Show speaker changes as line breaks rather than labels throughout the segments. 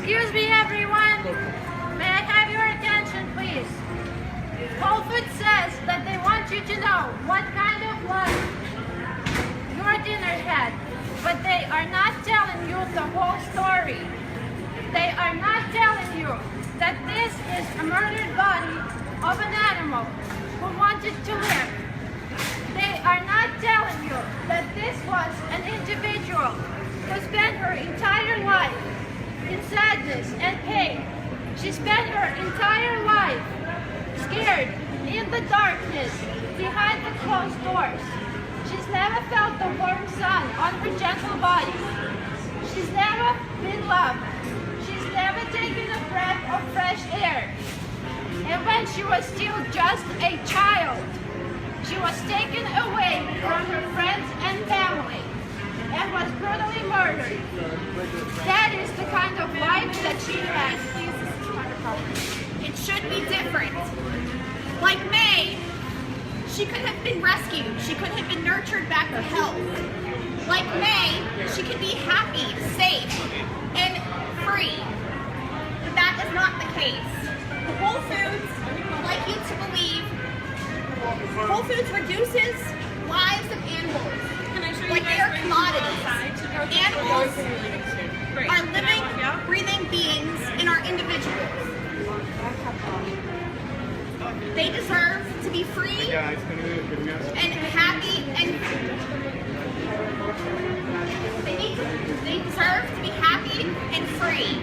Excuse me, everyone. May I have your attention, please? Whole Foods says that they want you to know what kind of lunch your dinner had, but they are not telling you the whole story. They are not telling you that this is a murdered body of an animal who wanted to live. They are not telling you that this was an individual who spent her entire life in sadness and pain. She spent her entire life scared in the darkness behind the closed doors. She's never felt the warm sun on her gentle body. She's never been loved. She's never taken a breath of fresh air. And when she was still just a child, she was taken away from her friends and family and was brutally murdered. That is the kind of life that she had.
It should be different. Like May, she could have been rescued. She could have been nurtured back to health. Like May, she could be happy, safe, and free. But that is not the case. Whole Foods would like you to believe Whole Foods reduces lives of animals like they are commodities. Animals are living, breathing beings and are individuals. They deserve to be free and happy, and they deserve to be happy and free.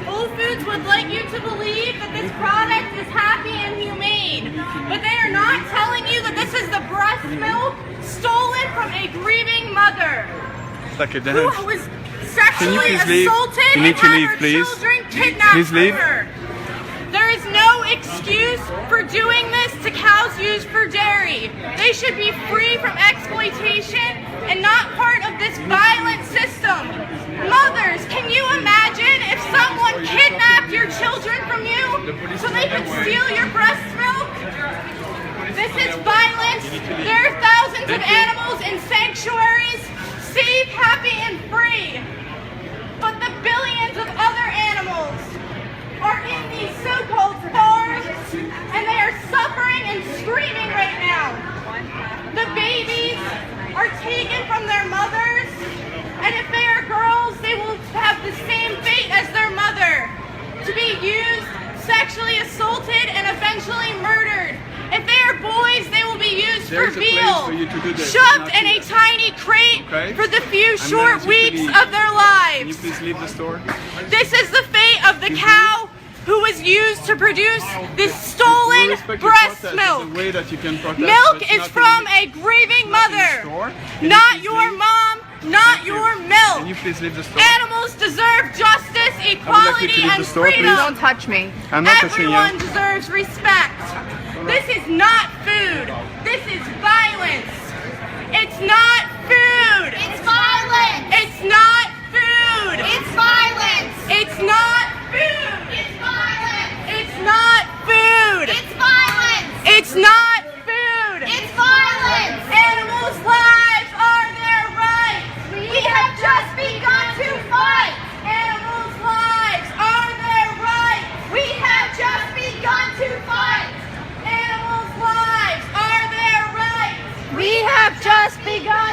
Whole Foods would like you to believe that this product is happy and humane, but they are not telling you that this is the breast milk stolen from a grieving mother who was sexually assaulted and had her children kidnapped from her. There is no excuse for doing this to cows used for dairy. They should be free from exploitation and not part of this violent system. Mothers, can you imagine if someone kidnapped your children from you so they could steal your breast milk? This is violence. There are thousands of animals in sanctuaries, safe, happy, and free. But the billions of other animals are in these so-called farms, and they are suffering and screaming right now. The babies are taken from their mothers, and if they are girls, they will have the same fate as their mother, to be used, sexually assaulted, and eventually murdered. If they are boys, they will be used for veal, shoved in a tiny crate for the few short weeks of their lives.
Can you please leave the store?
This is the fate of the cow who was used to produce this stolen breast milk. Milk is from a grieving mother, not your mom, not your milk.
Can you please leave the store?
Animals deserve justice, equality, and freedom.
Don't touch me.
I'm not touching you.
Everyone deserves respect. This is not food. This is violence. It's not food.
It's violence.
It's not food.
It's violence.
It's not food.
It's violence.
It's not food.
It's violence.
It's not food.
It's violence.
Animals' lives are their rights.
We have just begun to fight.
Animals' lives are their rights.
We have just begun to fight.
Animals' lives are their rights. We have just begun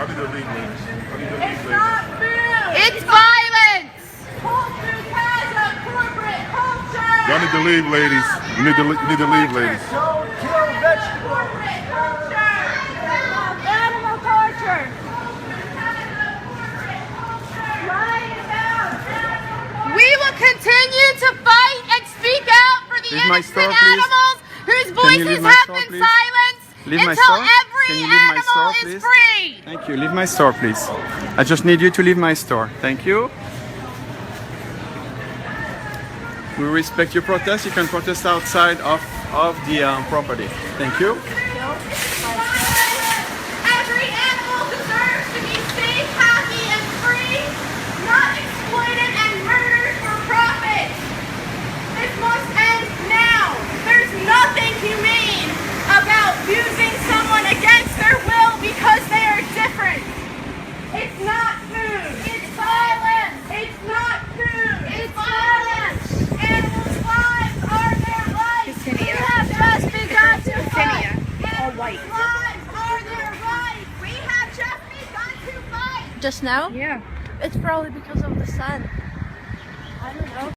Y'all need to leave, ladies. Y'all need to leave,
It's
ladies.
not food.
It's violence.
Whole Foods has a corporate culture.
Y'all need to leave, ladies. You need to leave, ladies.
Don't kill vegetables.
Corporate culture.
Animal torture. We will continue to fight and speak out for the
Leave my
innocent
store, please.
animals whose
Can you
voices
leave my
have
store,
been
please?
silenced
Leave my
until
store?
every
Can you leave my
animal
store,
is
please?
free.
Thank you. Leave my store, please. I just need you to leave my store. Thank you. We respect your protest. You can protest outside of the property. Thank you.
Every animal deserves to be safe, happy, and free, not exploited and murdered for profit. This must end now. There's nothing humane about using someone against their will because they are different. It's not food. It's violence. It's not food. It's violence. Animals' lives are their rights. We have just begun to fight. Animals' lives are their rights.
We have just begun to fight.
Just now?
Yeah.
It's probably because of the sun. I don't know.